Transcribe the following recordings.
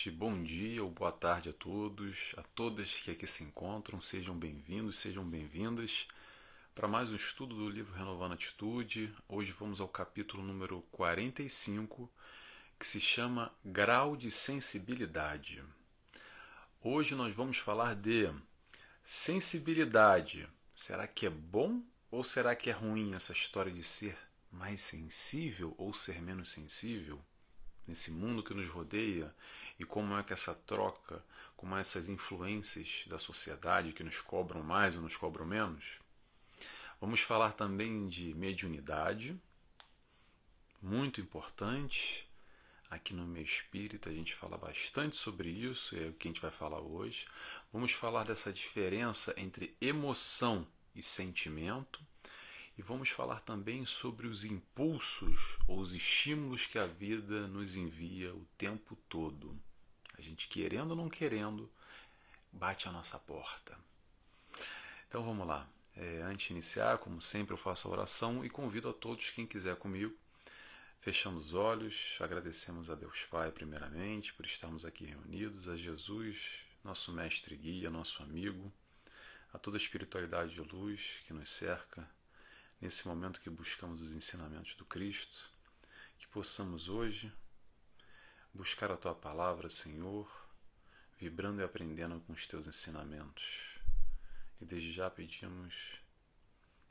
noite, bom dia ou boa tarde a todos, a todas que aqui se encontram, sejam bem-vindos, sejam bem-vindas para mais um estudo do livro Renovando a Atitude. Hoje vamos ao capítulo número 45, que se chama Grau de Sensibilidade. Hoje nós vamos falar de sensibilidade. Será que é bom ou será que é ruim essa história de ser mais sensível ou ser menos sensível? Nesse mundo que nos rodeia, e como é que essa troca, como essas influências da sociedade que nos cobram mais ou nos cobram menos. Vamos falar também de mediunidade, muito importante. Aqui no meio espírita a gente fala bastante sobre isso, é o que a gente vai falar hoje. Vamos falar dessa diferença entre emoção e sentimento. E vamos falar também sobre os impulsos ou os estímulos que a vida nos envia o tempo todo. A gente, querendo ou não querendo, bate a nossa porta. Então vamos lá. Antes de iniciar, como sempre, eu faço a oração e convido a todos, quem quiser comigo, fechando os olhos, agradecemos a Deus Pai primeiramente por estarmos aqui reunidos, a Jesus, nosso mestre e guia, nosso amigo, a toda a espiritualidade de luz que nos cerca, nesse momento que buscamos os ensinamentos do Cristo, que possamos hoje buscar a Tua Palavra, Senhor, vibrando e aprendendo com os Teus ensinamentos. E desde já pedimos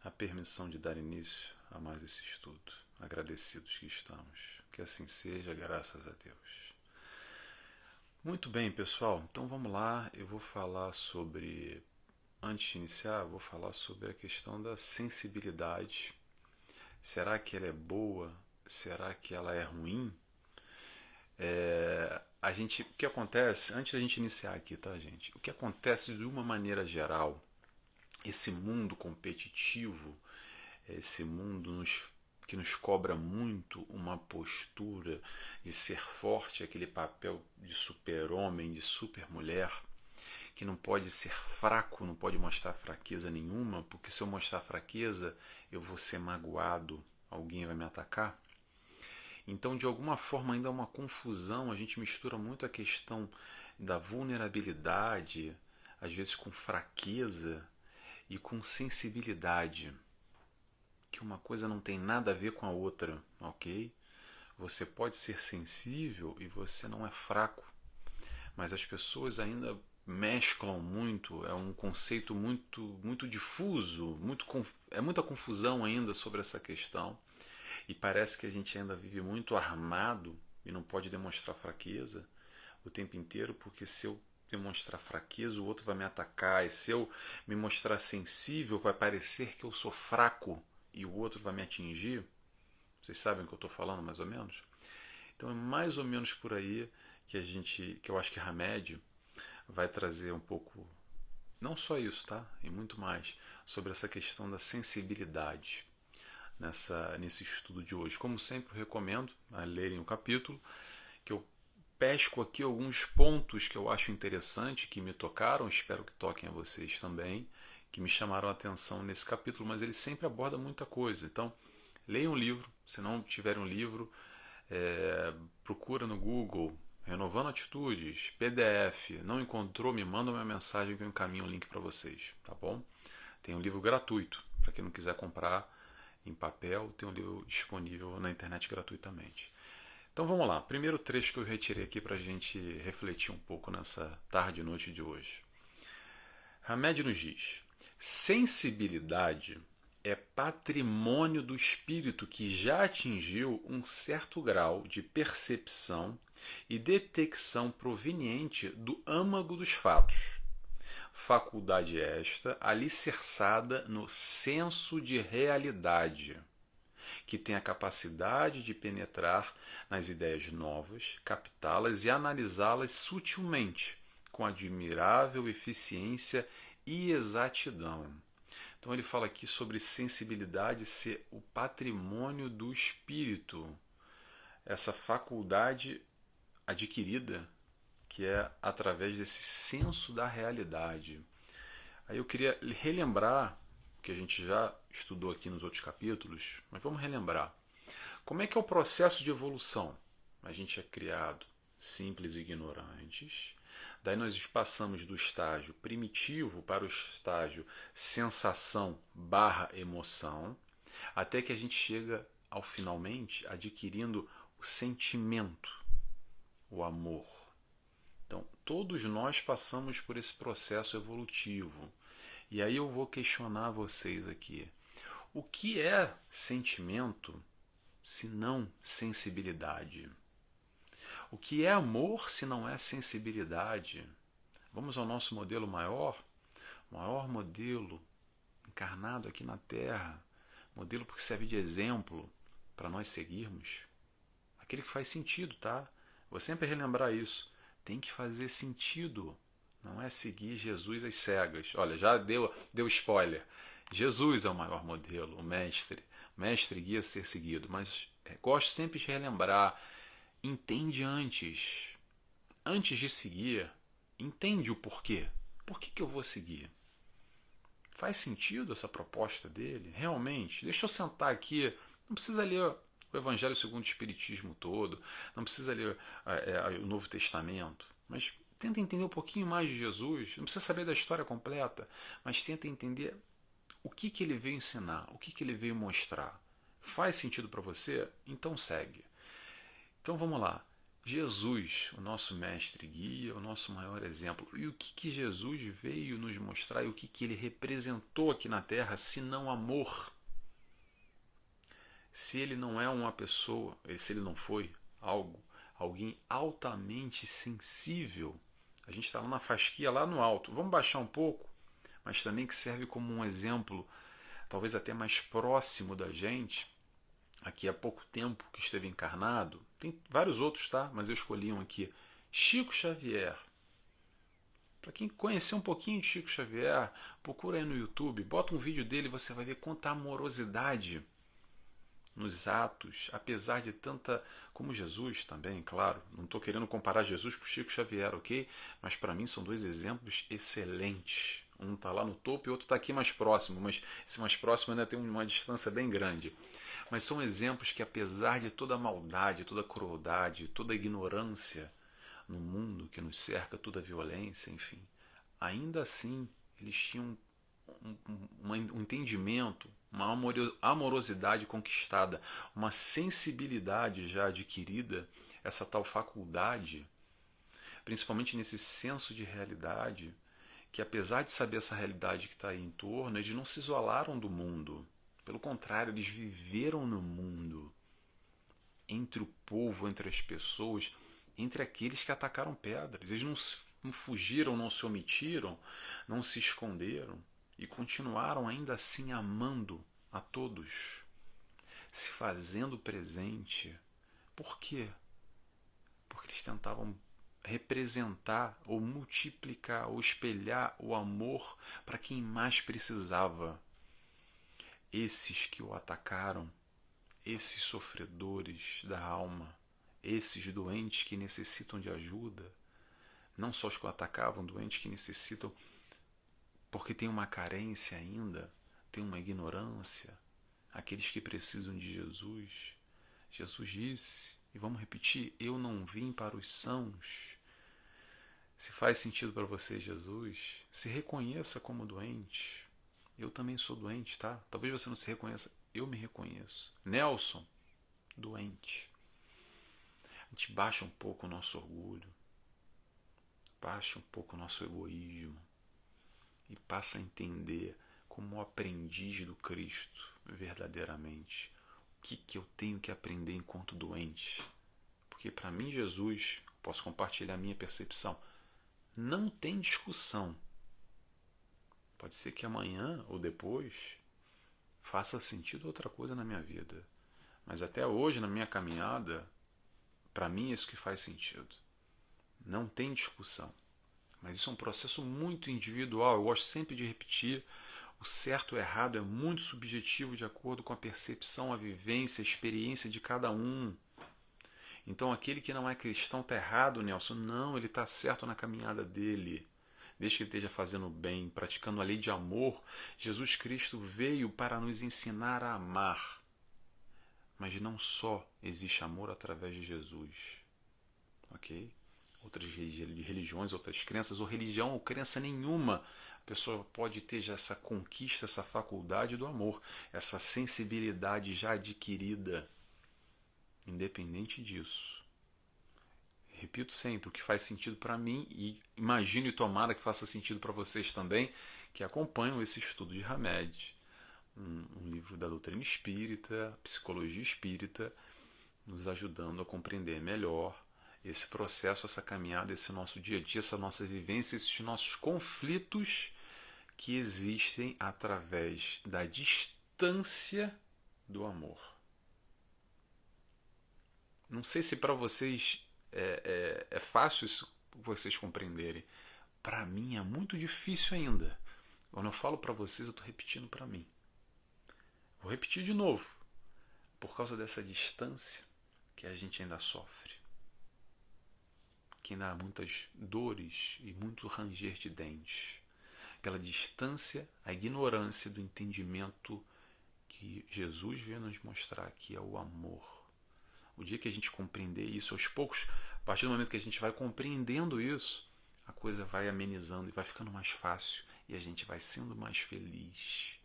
a permissão de dar início a mais esse estudo, agradecidos que estamos. Que assim seja, graças a Deus. Muito bem, pessoal, então vamos lá, eu vou falar sobre... Antes de iniciar, vou falar sobre a questão da sensibilidade. Será que ela é boa? Será que ela é ruim? O que acontece, antes da gente iniciar aqui, tá, gente? O que acontece de uma maneira geral, esse mundo competitivo, esse mundo que nos cobra muito uma postura de ser forte, aquele papel de super-homem, de super-mulher, que não pode ser fraco, não pode mostrar fraqueza nenhuma, porque se eu mostrar fraqueza, eu vou ser magoado, alguém vai me atacar. Então, de alguma forma, ainda há uma confusão, a gente mistura muito a questão da vulnerabilidade, às vezes com fraqueza e com sensibilidade, que uma coisa não tem nada a ver com a outra, ok? Você pode ser sensível e você não é fraco, mas as pessoas ainda mesclam muito, é um conceito muito difuso, é muita confusão ainda sobre essa questão, e parece que a gente ainda vive muito armado e não pode demonstrar fraqueza o tempo inteiro, porque se eu demonstrar fraqueza o outro vai me atacar, e se eu me mostrar sensível vai parecer que eu sou fraco e o outro vai me atingir. Vocês sabem o que eu estou falando mais ou menos? Então é mais ou menos por aí que eu acho que Hamed vai trazer um pouco, não só isso, tá? E muito mais, sobre essa questão da sensibilidade nesse estudo de hoje. Como sempre, eu recomendo a lerem o capítulo, que eu pesco aqui alguns pontos que eu acho interessante, que me tocaram, espero que toquem a vocês também, que me chamaram a atenção nesse capítulo, mas ele sempre aborda muita coisa. Então, leiam um livro, se não tiverem um livro, procura no Google, Renovando Atitudes, PDF, não encontrou, me manda uma mensagem que eu encaminho o link para vocês, tá bom? Tem um livro gratuito, para quem não quiser comprar em papel, tem um livro disponível na internet gratuitamente. Então vamos lá, primeiro trecho que eu retirei aqui para a gente refletir um pouco nessa tarde e noite de hoje. Hamed nos diz: sensibilidade é patrimônio do espírito que já atingiu um certo grau de percepção e detecção proveniente do âmago dos fatos. Faculdade esta alicerçada no senso de realidade, que tem a capacidade de penetrar nas ideias novas, captá-las e analisá-las sutilmente, com admirável eficiência e exatidão. Então ele fala aqui sobre sensibilidade ser o patrimônio do espírito, essa faculdade adquirida que é através desse senso da realidade. Aí eu queria relembrar, que a gente já estudou aqui nos outros capítulos, mas vamos relembrar. Como é que é o processo de evolução? A gente é criado simples e ignorantes. Daí nós passamos do estágio primitivo para o estágio sensação barra emoção, até que a gente chega ao finalmente adquirindo o sentimento, o amor. Então, todos nós passamos por esse processo evolutivo. E aí eu vou questionar vocês aqui. O que é sentimento se não sensibilidade? O que é amor se não é sensibilidade? Vamos ao nosso modelo maior? O maior modelo encarnado aqui na Terra. Modelo porque serve de exemplo para nós seguirmos. Aquele que faz sentido, tá? Vou sempre relembrar isso. Tem que fazer sentido. Não é seguir Jesus às cegas. Olha, já deu spoiler. Jesus é o maior modelo, o mestre. Mestre guia a ser seguido. Mas gosto sempre de relembrar. Entende antes. Antes de seguir, entende o porquê. Por que eu vou seguir? Faz sentido essa proposta dele? Realmente? Deixa eu sentar aqui. Não precisa ler o Evangelho segundo o Espiritismo todo. Não precisa ler o Novo Testamento. Mas tenta entender um pouquinho mais de Jesus. Não precisa saber da história completa. Mas tenta entender o que ele veio ensinar. O que ele veio mostrar. Faz sentido para você? Então segue. Então vamos lá. Jesus, o nosso mestre guia, o nosso maior exemplo. E o que Jesus veio nos mostrar e o que ele representou aqui na Terra, se não amor? Se ele não é uma pessoa, se ele não foi alguém altamente sensível, a gente está lá na fasquia, lá no alto. Vamos baixar um pouco, mas também que serve como um exemplo, talvez até mais próximo da gente. Aqui há pouco tempo que esteve encarnado, tem vários outros, tá? Mas eu escolhi um aqui. Chico Xavier. Para quem conhecer um pouquinho de Chico Xavier, procura aí no YouTube, bota um vídeo dele e você vai ver quanta amorosidade nos atos, apesar de tanta... Como Jesus também, claro. Não estou querendo comparar Jesus com Chico Xavier, ok? Mas para mim são dois exemplos excelentes. Um está lá no topo e outro está aqui mais próximo, mas esse mais próximo ainda tem uma distância bem grande. Mas são exemplos que, apesar de toda a maldade, toda a crueldade, toda a ignorância no mundo que nos cerca, toda a violência, enfim, ainda assim eles tinham um entendimento, uma amorosidade conquistada, uma sensibilidade já adquirida, essa tal faculdade, principalmente nesse senso de realidade, que apesar de saber essa realidade que está aí em torno, eles não se isolaram do mundo. Pelo contrário, eles viveram no mundo, entre o povo, entre as pessoas, entre aqueles que atacaram pedras. Eles não fugiram, não se omitiram, não se esconderam e continuaram ainda assim amando a todos, se fazendo presente. Por quê? Porque eles tentavam representar ou multiplicar ou espelhar o amor para quem mais precisava. Esses que o atacaram, esses sofredores da alma, esses doentes que necessitam de ajuda, não só os que o atacavam, doentes que necessitam porque tem uma carência ainda, tem uma ignorância, aqueles que precisam de Jesus. Jesus disse, e vamos repetir, eu não vim para os sãos. Se faz sentido para você, Jesus, se reconheça como doente. Eu também sou doente, tá? Talvez você não se reconheça, eu me reconheço. Nelson, doente. A gente baixa um pouco o nosso orgulho, baixa um pouco o nosso egoísmo e passa a entender como aprendiz do Cristo, verdadeiramente, o que eu tenho que aprender enquanto doente. Porque para mim, Jesus, posso compartilhar a minha percepção, não tem discussão. Pode ser que amanhã ou depois faça sentido outra coisa na minha vida. Mas até hoje, na minha caminhada, para mim é isso que faz sentido. Não tem discussão. Mas isso é um processo muito individual. Eu gosto sempre de repetir. O certo ou errado é muito subjetivo de acordo com a percepção, a vivência, a experiência de cada um. Então aquele que não é cristão está errado, Nelson. Não, ele está certo na caminhada dele. Desde que ele esteja fazendo bem, praticando a lei de amor, Jesus Cristo veio para nos ensinar a amar. Mas não só existe amor através de Jesus. ok? Outras religiões, outras crenças, ou religião ou crença nenhuma. A pessoa pode ter já essa conquista, essa faculdade do amor, essa sensibilidade já adquirida. Independente disso, repito sempre, o que faz sentido para mim, e imagino e tomara que faça sentido para vocês também, que acompanham esse estudo de Hamed, um livro da doutrina espírita, psicologia espírita, nos ajudando a compreender melhor esse processo, essa caminhada, esse nosso dia a dia, essa nossa vivência, esses nossos conflitos que existem através da distância do amor. Não sei se para vocês é fácil isso vocês compreenderem. Para mim é muito difícil ainda. Quando eu falo para vocês, eu estou repetindo para mim. Vou repetir de novo. Por causa dessa distância que a gente ainda sofre. Que ainda há muitas dores e muito ranger de dentes. Pela distância, a ignorância do entendimento que Jesus veio nos mostrar, que é o amor. O dia que a gente compreender isso, aos poucos, a partir do momento que a gente vai compreendendo isso, a coisa vai amenizando e vai ficando mais fácil e a gente vai sendo mais feliz.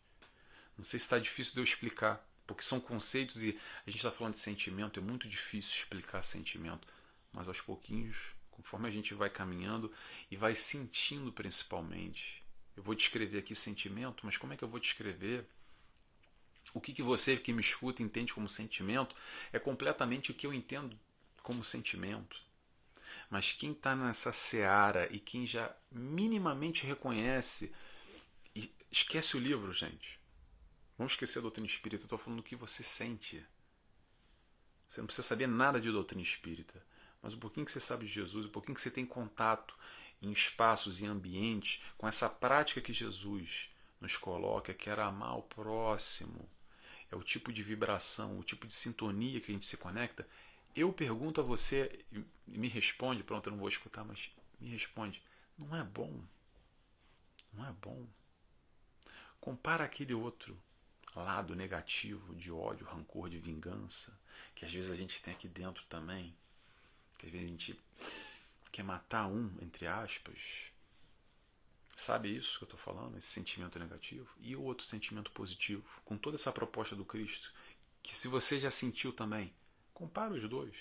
Não sei se está difícil de eu explicar, porque são conceitos e a gente está falando de sentimento, é muito difícil explicar sentimento, mas aos pouquinhos, conforme a gente vai caminhando e vai sentindo principalmente. Eu vou descrever aqui sentimento, mas como é que eu vou descrever? O que você que me escuta entende como sentimento é completamente o que eu entendo como sentimento. Mas quem está nessa seara e quem já minimamente reconhece, esquece o livro, gente. Vamos esquecer a doutrina espírita, eu estou falando do que você sente. Você não precisa saber nada de doutrina espírita, mas um pouquinho que você sabe de Jesus, um pouquinho que você tem contato em espaços, em ambientes, com essa prática que Jesus nos coloca, que era amar o próximo. É o tipo de vibração, o tipo de sintonia que a gente se conecta. Eu pergunto a você, e me responde, pronto, eu não vou escutar, mas me responde, não é bom? Não é bom? Compara aquele outro lado negativo de ódio, rancor, de vingança, que às vezes a gente tem aqui dentro também, que às vezes a gente quer matar entre aspas. Sabe isso que eu estou falando? Esse sentimento negativo e o outro sentimento positivo, com toda essa proposta do Cristo, que se você já sentiu também, compara os dois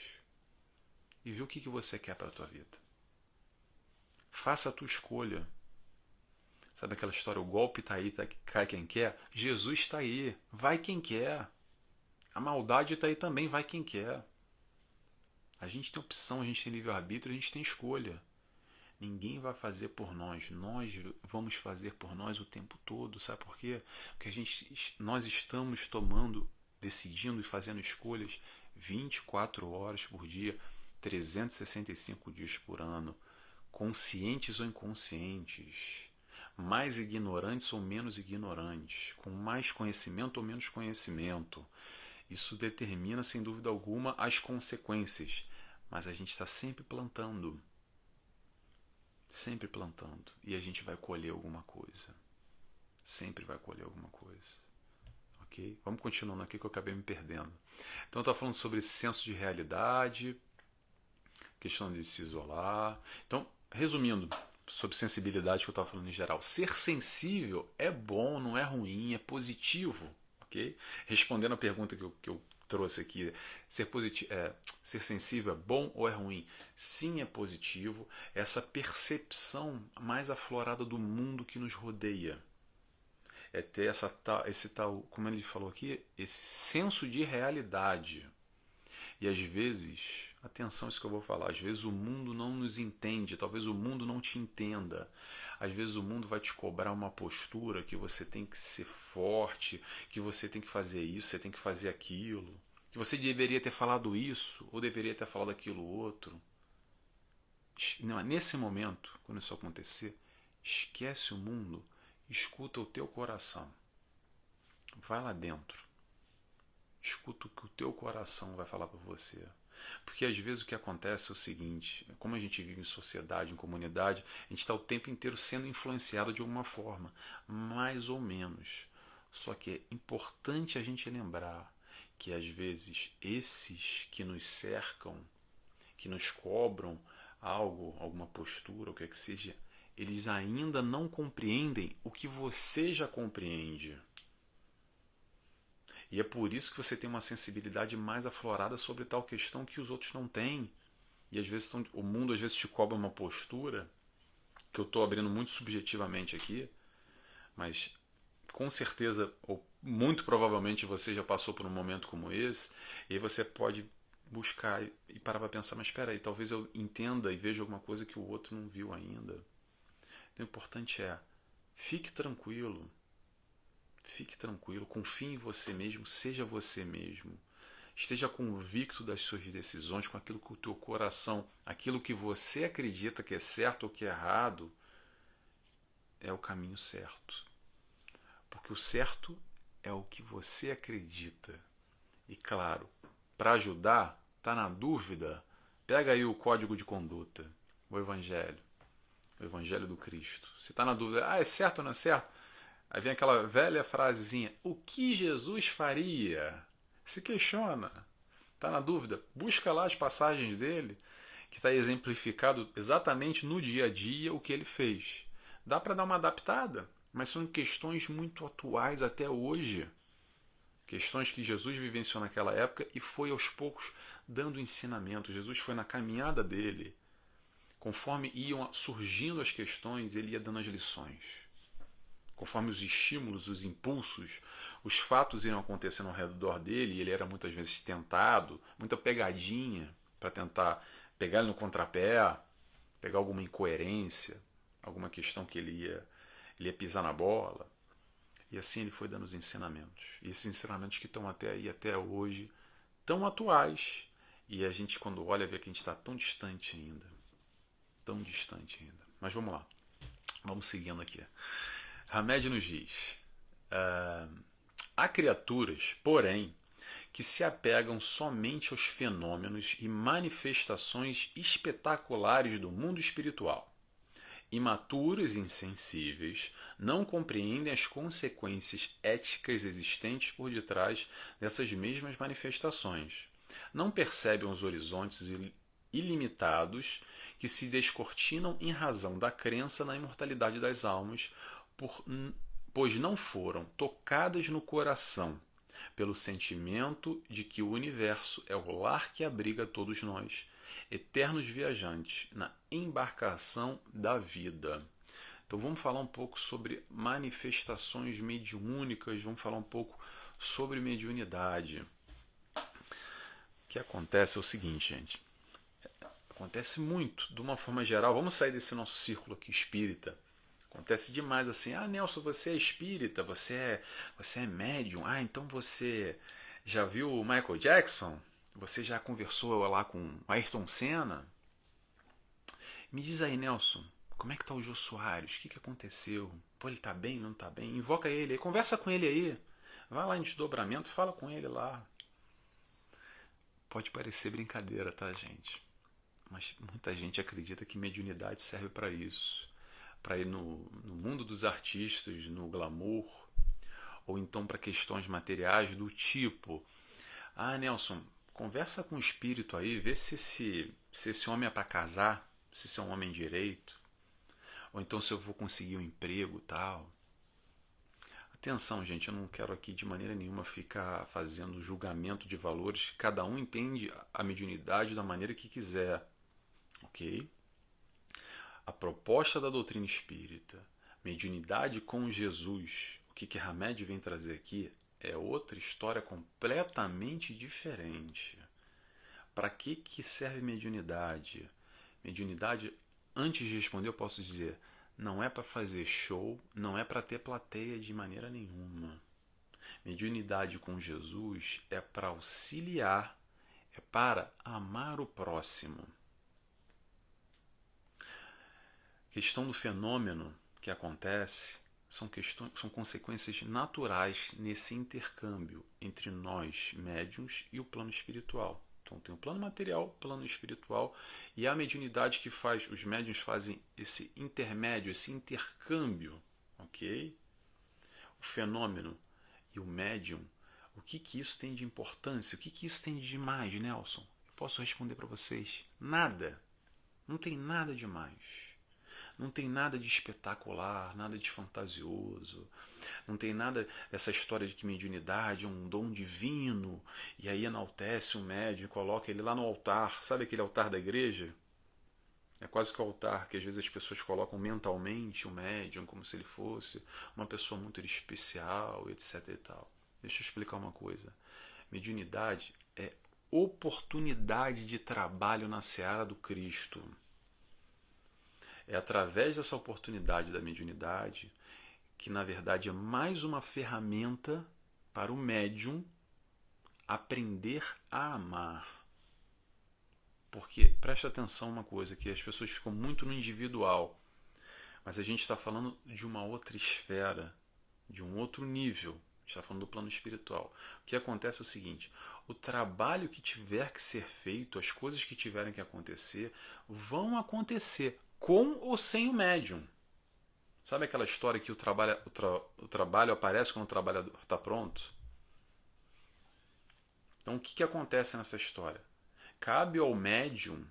e vê o que você quer para a tua vida. Faça a tua escolha. Sabe aquela história, o golpe está aí, cai quem quer? Jesus está aí, vai quem quer. A maldade está aí também, vai quem quer. A gente tem opção, a gente tem livre-arbítrio, a gente tem escolha. Ninguém vai fazer por nós. Nós vamos fazer por nós o tempo todo. Sabe por quê? Porque nós estamos tomando, decidindo e fazendo escolhas 24 horas por dia, 365 dias por ano, conscientes ou inconscientes, mais ignorantes ou menos ignorantes, com mais conhecimento ou menos conhecimento. Isso determina, sem dúvida alguma, as consequências. Mas a gente está sempre plantando. Sempre plantando. E a gente vai colher alguma coisa. Sempre vai colher alguma coisa. Ok? Vamos continuando aqui que eu acabei me perdendo. Então eu estava falando sobre esse senso de realidade, questão de se isolar. Então, resumindo, sobre sensibilidade que eu estava falando em geral. Ser sensível é bom, não é ruim, é positivo. Ok? Respondendo a pergunta que eu trouxe aqui, ser sensível é bom ou é ruim? Sim, é positivo. Essa percepção mais aflorada do mundo que nos rodeia. É ter esse tal, como ele falou aqui, esse senso de realidade. E às vezes, atenção a isso que eu vou falar, às vezes o mundo não nos entende, talvez o mundo não te entenda. Às vezes o mundo vai te cobrar uma postura que você tem que ser forte, que você tem que fazer isso, você tem que fazer aquilo, que você deveria ter falado isso ou deveria ter falado aquilo outro. Não, nesse momento, quando isso acontecer, esquece o mundo, escuta o teu coração. Vai lá dentro. Escuta o que o teu coração vai falar para você. Porque às vezes o que acontece é o seguinte, como a gente vive em sociedade, em comunidade, a gente está o tempo inteiro sendo influenciado de alguma forma, mais ou menos. Só que é importante a gente lembrar que às vezes esses que nos cercam, que nos cobram algo, alguma postura, o que é que seja, eles ainda não compreendem o que você já compreende. E é por isso que você tem uma sensibilidade mais aflorada sobre tal questão que os outros não têm. E às vezes o mundo às vezes te cobra uma postura, que eu estou abrindo muito subjetivamente aqui, mas com certeza, ou muito provavelmente você já passou por um momento como esse, e aí você pode buscar e parar para pensar, mas espera aí, talvez eu entenda e veja alguma coisa que o outro não viu ainda. Então, o importante é, fique tranquilo, confie em você mesmo, seja você mesmo. Esteja convicto das suas decisões, com aquilo que o teu coração, aquilo que você acredita que é certo ou que é errado, é o caminho certo. Porque o certo é o que você acredita. E claro, para ajudar, tá na dúvida, pega aí o código de conduta, o Evangelho do Cristo. Se está na dúvida, é certo ou não é certo? Aí vem aquela velha frasezinha, o que Jesus faria? Se questiona, está na dúvida, busca lá as passagens dele, que está exemplificado exatamente no dia a dia o que ele fez. Dá para dar uma adaptada, mas são questões muito atuais até hoje. Questões que Jesus vivenciou naquela época e foi aos poucos dando ensinamento. Jesus foi na caminhada dele. Conforme iam surgindo as questões, ele ia dando as lições. Conforme os estímulos, os impulsos, os fatos iam acontecendo ao redor dele, e ele era muitas vezes tentado, muita pegadinha para tentar pegar ele no contrapé, pegar alguma incoerência, alguma questão que ele ia pisar na bola. E assim ele foi dando os ensinamentos. E esses ensinamentos que estão até aí, até hoje, tão atuais. E a gente, quando olha, vê que a gente está tão distante ainda. Tão distante ainda. Mas vamos lá. Vamos seguindo aqui. Hamed nos diz: há criaturas, porém, que se apegam somente aos fenômenos e manifestações espetaculares do mundo espiritual. Imaturos e insensíveis, não compreendem as consequências éticas existentes por detrás dessas mesmas manifestações. Não percebem os horizontes ilimitados que se descortinam em razão da crença na imortalidade das almas, pois não foram tocadas no coração pelo sentimento de que o universo é o lar que abriga todos nós, eternos viajantes na embarcação da vida. Então vamos falar um pouco sobre manifestações mediúnicas, vamos falar um pouco sobre mediunidade. O que acontece é o seguinte, gente. Acontece muito, de uma forma geral. Vamos sair desse nosso círculo aqui espírita. Acontece demais assim. Ah, Nelson, você é espírita, você é médium. Ah, então você já viu o Michael Jackson? Você já conversou lá com Ayrton Senna? Me diz aí, Nelson, como é que tá o Jô Soares? O que aconteceu? Pô, ele tá bem, não tá bem? Invoca ele aí, conversa com ele aí. Vai lá em desdobramento, fala com ele lá. Pode parecer brincadeira, tá, gente? Mas muita gente acredita que mediunidade serve para isso. Para ir no mundo dos artistas, no glamour, ou então para questões materiais do tipo: ah, Nelson, conversa com o espírito aí, vê se esse homem é para casar, se esse é um homem direito, ou então se eu vou conseguir um emprego tal. Atenção, gente, eu não quero aqui de maneira nenhuma ficar fazendo julgamento de valores, cada um entende a mediunidade da maneira que quiser, ok? A proposta da doutrina espírita, mediunidade com Jesus, o que Hamed vem trazer aqui é outra história completamente diferente. Para que serve mediunidade? Mediunidade, antes de responder, eu posso dizer, não é para fazer show, não é para ter plateia de maneira nenhuma. Mediunidade com Jesus é para auxiliar, é para amar o próximo. A questão do fenômeno que acontece são consequências naturais nesse intercâmbio entre nós, médiuns, e o plano espiritual. Então tem o plano material, o plano espiritual, e a mediunidade que faz, os médiuns fazem esse intermédio, esse intercâmbio, ok? O fenômeno e o médium, o que isso tem de importância? O que isso tem de demais, Nelson? Eu posso responder para vocês. Nada. Não tem nada demais. Não tem nada de espetacular, nada de fantasioso. Não tem nada dessa história de que mediunidade é um dom divino. E aí enaltece o médium, coloca ele lá no altar. Sabe aquele altar da igreja? É quase que o altar que às vezes as pessoas colocam mentalmente o médium como se ele fosse uma pessoa muito especial, etc e tal. Deixa eu explicar uma coisa. Mediunidade é oportunidade de trabalho na seara do Cristo. É através dessa oportunidade da mediunidade que, na verdade, é mais uma ferramenta para o médium aprender a amar. Porque, preste atenção uma coisa, que as pessoas ficam muito no individual, mas a gente está falando de uma outra esfera, de um outro nível. A gente está falando do plano espiritual. O que acontece é o seguinte: o trabalho que tiver que ser feito, as coisas que tiverem que acontecer, vão acontecer com ou sem o médium. Sabe aquela história que o trabalho aparece quando o trabalhador está pronto? Então o que acontece nessa história? Cabe ao médium,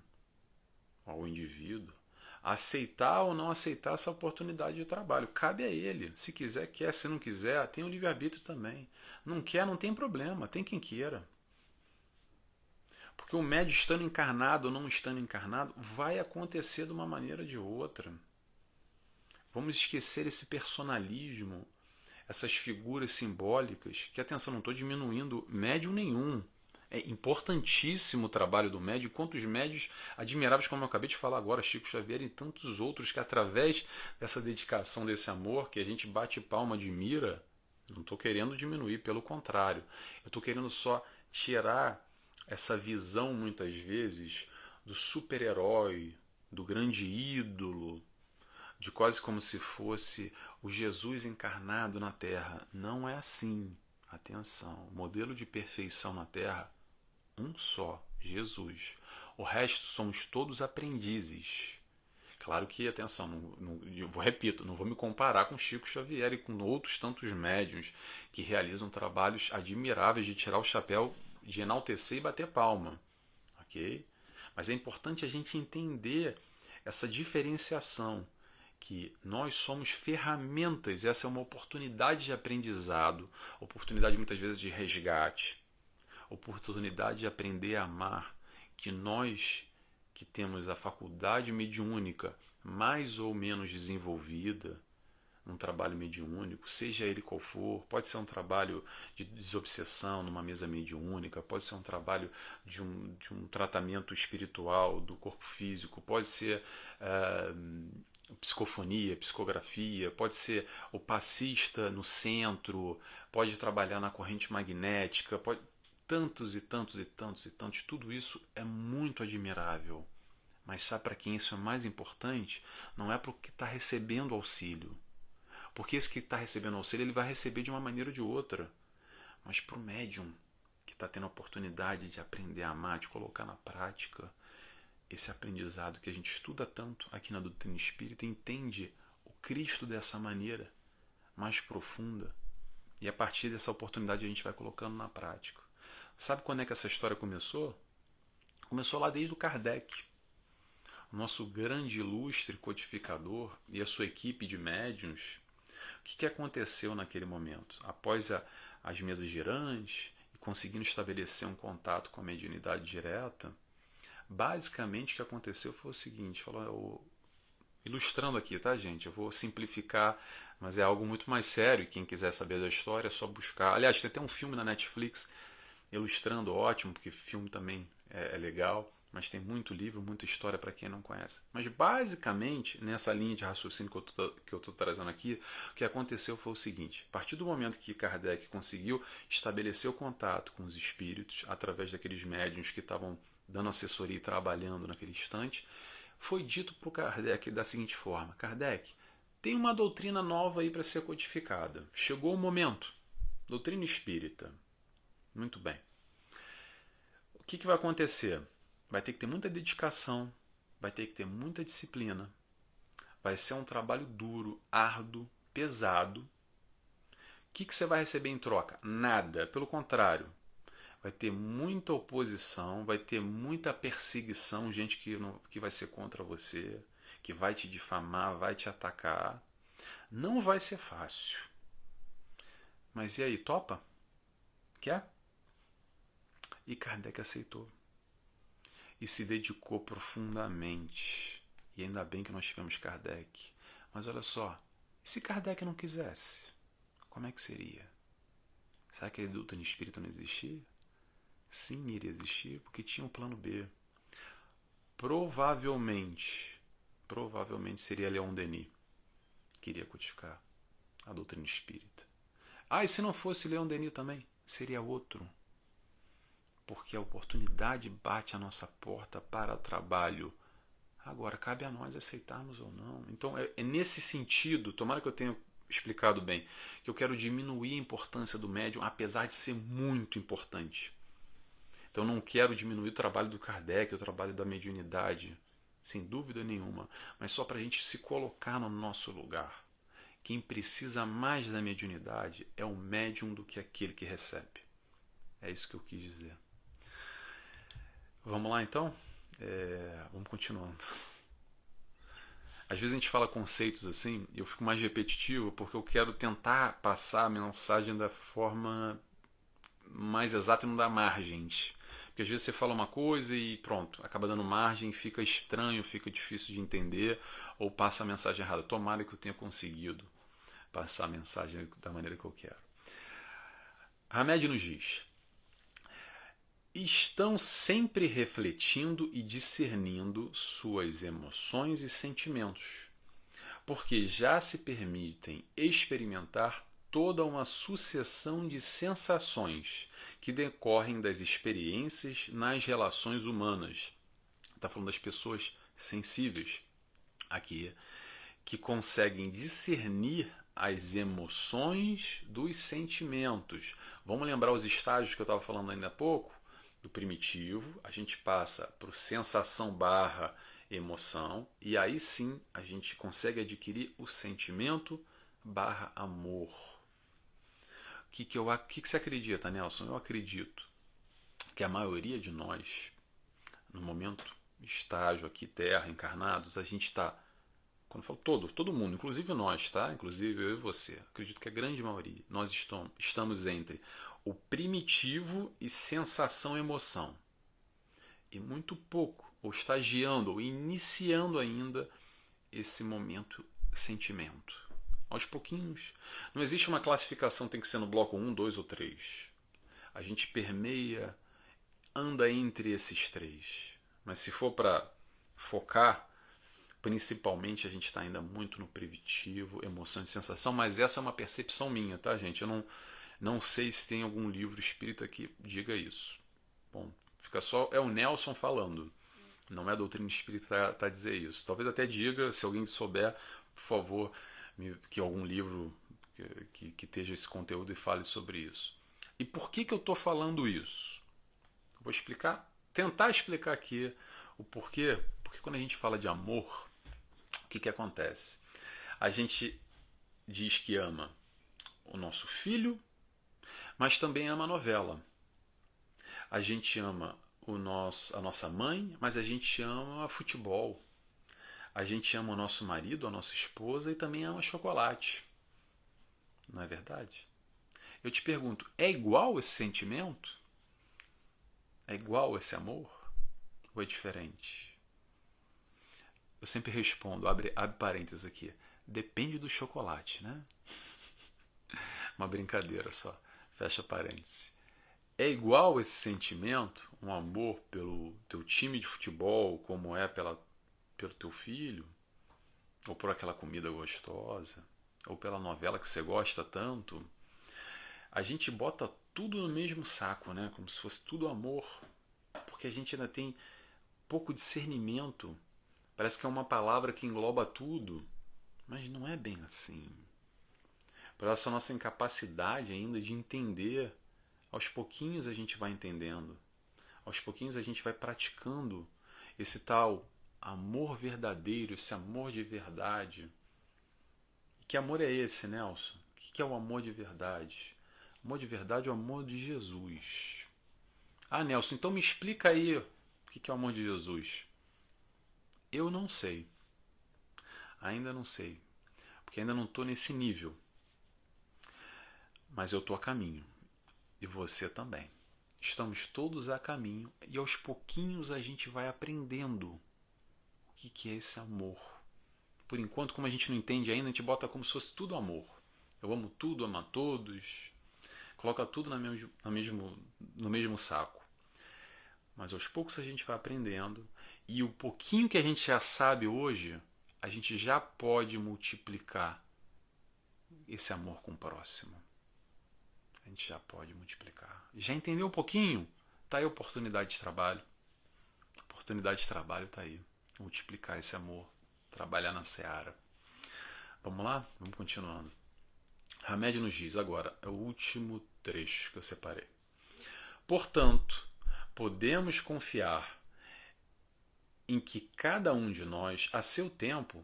ao indivíduo, aceitar ou não aceitar essa oportunidade de trabalho. Cabe a ele. Se quiser, quer. Se não quiser, tem o livre-arbítrio também. Não quer, não tem problema. Tem quem queira. Porque o médium estando encarnado ou não estando encarnado, vai acontecer de uma maneira ou de outra. Vamos esquecer esse personalismo, essas figuras simbólicas, que, atenção, não estou diminuindo médium nenhum. É importantíssimo o trabalho do médium, quantos médios admiráveis, como eu acabei de falar agora, Chico Xavier e tantos outros, que através dessa dedicação, desse amor, que a gente bate palma, admira, não estou querendo diminuir, pelo contrário. Eu estou querendo só tirar essa visão, muitas vezes, do super-herói, do grande ídolo, de quase como se fosse o Jesus encarnado na Terra. Não é assim. Atenção, o modelo de perfeição na Terra, um só, Jesus. O resto somos todos aprendizes. Claro que, atenção, repito, não vou me comparar com Chico Xavier e com outros tantos médiuns que realizam trabalhos admiráveis de tirar o chapéu, de enaltecer e bater palma. Ok? Mas é importante a gente entender essa diferenciação, que nós somos ferramentas, essa é uma oportunidade de aprendizado, oportunidade muitas vezes de resgate, oportunidade de aprender a amar, que nós que temos a faculdade mediúnica mais ou menos desenvolvida, um trabalho mediúnico, seja ele qual for, pode ser um trabalho de desobsessão numa mesa mediúnica, pode ser um trabalho de um tratamento espiritual do corpo físico, pode ser psicofonia, psicografia, pode ser o passista no centro, pode trabalhar na corrente magnética, pode tantos e tantos e tantos e tantos, tudo isso é muito admirável. Mas sabe para quem isso é mais importante? Não é para o que está recebendo auxílio. Porque esse que está recebendo auxílio, ele vai receber de uma maneira ou de outra. Mas para o médium, que está tendo a oportunidade de aprender a amar, de colocar na prática esse aprendizado que a gente estuda tanto aqui na doutrina espírita, entende o Cristo dessa maneira mais profunda. E a partir dessa oportunidade a gente vai colocando na prática. Sabe quando é que essa história começou? Começou lá desde o Kardec. O nosso grande ilustre codificador e a sua equipe de médiuns. O que aconteceu naquele momento? Após as mesas girantes e conseguindo estabelecer um contato com a mediunidade direta, basicamente o que aconteceu foi o seguinte, ilustrando aqui, tá, gente? Eu vou simplificar, mas é algo muito mais sério, e quem quiser saber da história é só buscar. Aliás, tem até um filme na Netflix ilustrando, ótimo, porque filme também é legal, mas tem muito livro, muita história para quem não conhece. Mas basicamente, nessa linha de raciocínio que eu estou trazendo aqui, o que aconteceu foi o seguinte: a partir do momento que Kardec conseguiu estabelecer o contato com os espíritos, através daqueles médiuns que estavam dando assessoria e trabalhando naquele instante, foi dito para o Kardec da seguinte forma: Kardec, tem uma doutrina nova aí para ser codificada. Chegou o momento. Doutrina espírita. Muito bem. O que vai acontecer? Vai ter que ter muita dedicação, vai ter que ter muita disciplina, vai ser um trabalho duro, árduo, pesado. O que você vai receber em troca? Nada, pelo contrário. vai ter muita oposição, vai ter muita perseguição, gente que vai ser contra você, que vai te difamar, vai te atacar. Não vai ser fácil. Mas e aí, topa? Quer? E Kardec aceitou. E se dedicou profundamente. E ainda bem que nós tivemos Kardec. Mas olha só, e se Kardec não quisesse? Como é que seria? Será que a doutrina espírita não existia? Sim, iria existir, porque tinha um plano B. Provavelmente seria Leon Denis que iria codificar a doutrina espírita. E se não fosse Leon Denis também? Seria outro. Porque a oportunidade bate à nossa porta para o trabalho. Agora, cabe a nós aceitarmos ou não. Então, é nesse sentido, tomara que eu tenha explicado bem, que eu quero diminuir a importância do médium, apesar de ser muito importante. Então, não quero diminuir o trabalho do Kardec, o trabalho da mediunidade, sem dúvida nenhuma, mas só para a gente se colocar no nosso lugar. Quem precisa mais da mediunidade é o médium do que aquele que recebe. É isso que eu quis dizer. Vamos lá, então? Vamos continuando. Às vezes a gente fala conceitos assim, e eu fico mais repetitivo porque eu quero tentar passar a mensagem da forma mais exata e não dar margens. Porque às vezes você fala uma coisa e pronto, acaba dando margem, fica estranho, fica difícil de entender, ou passa a mensagem errada. Tomara que eu tenha conseguido passar a mensagem da maneira que eu quero. Hamed nos diz: estão sempre refletindo e discernindo suas emoções e sentimentos, porque já se permitem experimentar toda uma sucessão de sensações que decorrem das experiências nas relações humanas. Está falando das pessoas sensíveis aqui, que conseguem discernir as emoções dos sentimentos. Vamos lembrar os estágios que eu estava falando ainda há pouco? Do primitivo, a gente passa por sensação barra emoção, e aí sim a gente consegue adquirir o sentimento barra amor. O que você acredita, Nelson? Eu acredito que a maioria de nós, no momento, estágio aqui, terra, encarnados, a gente está, quando eu falo todo mundo, inclusive nós, tá? Inclusive eu e você, acredito que a grande maioria, nós estamos entre o primitivo e sensação-emoção. E muito pouco, ou estagiando, ou iniciando ainda esse momento sentimento. Aos pouquinhos. Não existe uma classificação, tem que ser no bloco 1, 2 ou 3. A gente permeia, anda entre esses três. Mas se for para focar, principalmente a gente está ainda muito no primitivo, emoção e sensação, mas essa é uma percepção minha, tá, gente? Eu não sei se tem algum livro espírita que diga isso. Bom, fica só. É o Nelson falando. Não é a doutrina espírita tá a dizer isso. Talvez até diga, se alguém souber, por favor, que algum livro que esteja esse conteúdo e fale sobre isso. E por que eu estou falando isso? Vou explicar, tentar explicar aqui o porquê. Porque quando a gente fala de amor, o que acontece? A gente diz que ama o nosso filho, mas também ama a novela. A gente ama a nossa mãe, mas a gente ama futebol. A gente ama o nosso marido, a nossa esposa e também ama chocolate. Não é verdade? Eu te pergunto, é igual esse sentimento? É igual esse amor? Ou é diferente? Eu sempre respondo, abre parênteses aqui, depende do chocolate, né? Uma brincadeira só, fecha parênteses. É igual esse sentimento, um amor pelo teu time de futebol, como é pelo teu filho, ou por aquela comida gostosa, ou pela novela que você gosta tanto? A gente bota tudo no mesmo saco, né? Como se fosse tudo amor, porque a gente ainda tem pouco discernimento. Parece que é uma palavra que engloba tudo, mas não é bem assim. Por essa nossa incapacidade ainda de entender, aos pouquinhos a gente vai entendendo, aos pouquinhos a gente vai praticando esse tal amor verdadeiro, esse amor de verdade. Que amor é esse, Nelson? O que é o amor de verdade? O amor de verdade é o amor de Jesus. Ah, Nelson, então me explica aí o que é o amor de Jesus. Eu não sei, ainda não sei, porque ainda não estou nesse nível, mas eu estou a caminho e você também. Estamos todos a caminho e aos pouquinhos a gente vai aprendendo o que é esse amor. Por enquanto, como a gente não entende ainda, a gente bota como se fosse tudo amor. Eu amo tudo, amo a todos, coloca tudo no mesmo saco. Mas aos poucos a gente vai aprendendo e o pouquinho que a gente já sabe hoje, a gente já pode multiplicar esse amor com o próximo. A gente já pode multiplicar. Já entendeu um pouquinho? Tá aí a oportunidade de trabalho. A oportunidade de trabalho tá aí. Multiplicar esse amor. Trabalhar na seara. Vamos lá? Vamos continuando. Hamed nos diz agora, é o último trecho que eu separei. Portanto, podemos confiar em que cada um de nós, a seu tempo,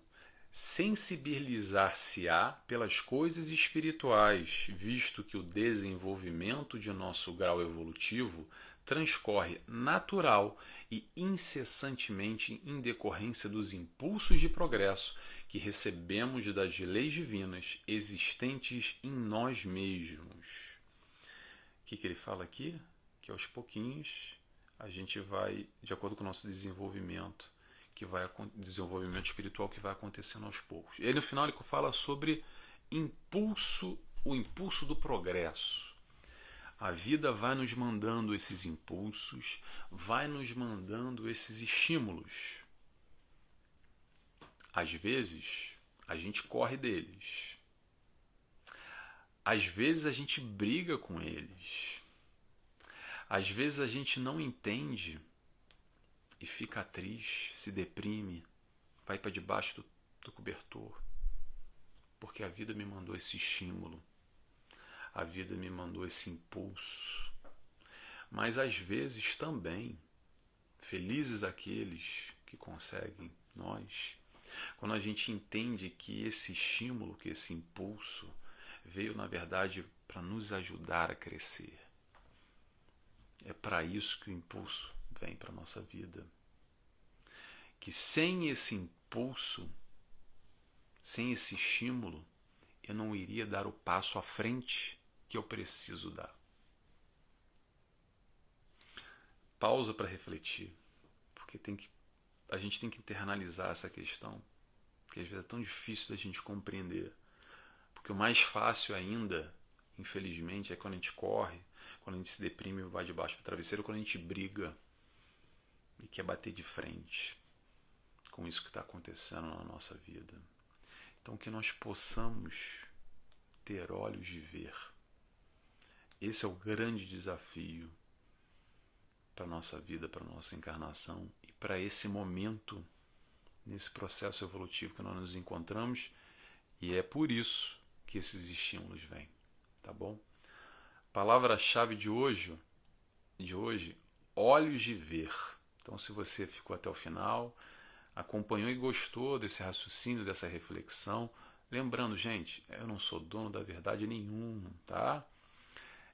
sensibilizar-se-á pelas coisas espirituais, visto que o desenvolvimento de nosso grau evolutivo transcorre natural e incessantemente em decorrência dos impulsos de progresso que recebemos das leis divinas existentes em nós mesmos. O que ele fala aqui? Que aos pouquinhos a gente vai, de acordo com o nosso desenvolvimento, desenvolvimento espiritual que vai acontecendo aos poucos. Ele no final ele fala sobre o impulso do progresso. A vida vai nos mandando esses impulsos, vai nos mandando esses estímulos. Às vezes, a gente corre deles. Às vezes, a gente briga com eles. Às vezes, a gente não entende e fica triste, se deprime, vai para debaixo do cobertor. Porque a vida me mandou esse estímulo. A vida me mandou esse impulso. Mas às vezes também, felizes aqueles que conseguem, nós, quando a gente entende que esse estímulo, que esse impulso, veio na verdade para nos ajudar a crescer. É para isso que o impulso vem para a nossa vida. Que sem esse impulso, sem esse estímulo, eu não iria dar o passo à frente que eu preciso dar. Pausa para refletir, porque a gente tem que internalizar essa questão, que às vezes é tão difícil da gente compreender. Porque o mais fácil ainda, infelizmente, é quando a gente corre, quando a gente se deprime e vai debaixo do travesseiro, quando a gente briga e quer bater de frente com isso que está acontecendo na nossa vida. Então, que nós possamos ter olhos de ver. Esse é o grande desafio para a nossa vida, para a nossa encarnação e para esse momento, nesse processo evolutivo que nós nos encontramos, e é por isso que esses estímulos vêm, tá bom? Palavra-chave de hoje, olhos de ver. Então, se você ficou até o final, acompanhou e gostou desse raciocínio, dessa reflexão, lembrando, gente, eu não sou dono da verdade nenhuma, tá?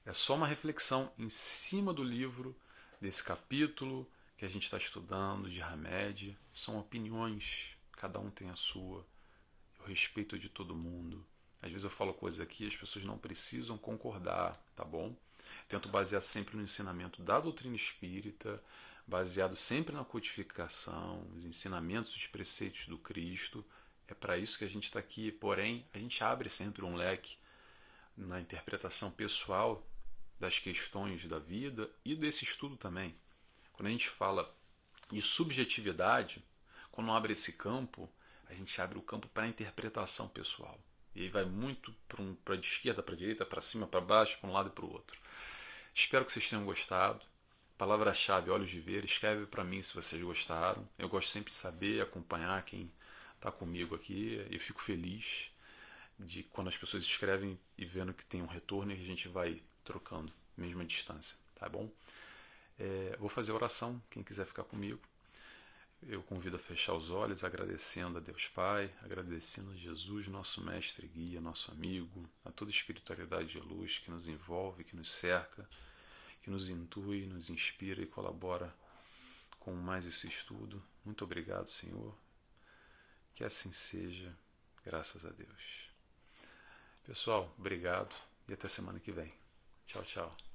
É só uma reflexão em cima do livro, desse capítulo que a gente está estudando, de Hamed. São opiniões, cada um tem a sua. Eu respeito de todo mundo. Às vezes eu falo coisas aqui e as pessoas não precisam concordar, tá bom? Tento basear sempre no ensinamento da doutrina espírita, baseado sempre na codificação, os ensinamentos, os preceitos do Cristo. É para isso que a gente está aqui, porém, a gente abre sempre um leque na interpretação pessoal das questões da vida e desse estudo também. Quando a gente fala de subjetividade, quando abre esse campo, a gente abre o campo para a interpretação pessoal. E aí vai muito para a esquerda, para a direita, para cima, para baixo, para um lado e para o outro. Espero que vocês tenham gostado. Palavra-chave, olhos de ver. Escreve para mim se vocês gostaram. Eu gosto sempre de saber, acompanhar quem está comigo aqui. Eu fico feliz de quando as pessoas escrevem e vendo que tem um retorno e a gente vai trocando, mesmo à distância, tá bom? Vou fazer a oração, quem quiser ficar comigo. Eu convido a fechar os olhos, agradecendo a Deus Pai, agradecendo a Jesus, nosso mestre e guia, nosso amigo, a toda a espiritualidade de luz que nos envolve, que nos cerca, que que nos intui, nos inspira e colabora com mais esse estudo. Muito obrigado, Senhor. Que assim seja, graças a Deus. Pessoal, obrigado e até semana que vem. Tchau, tchau.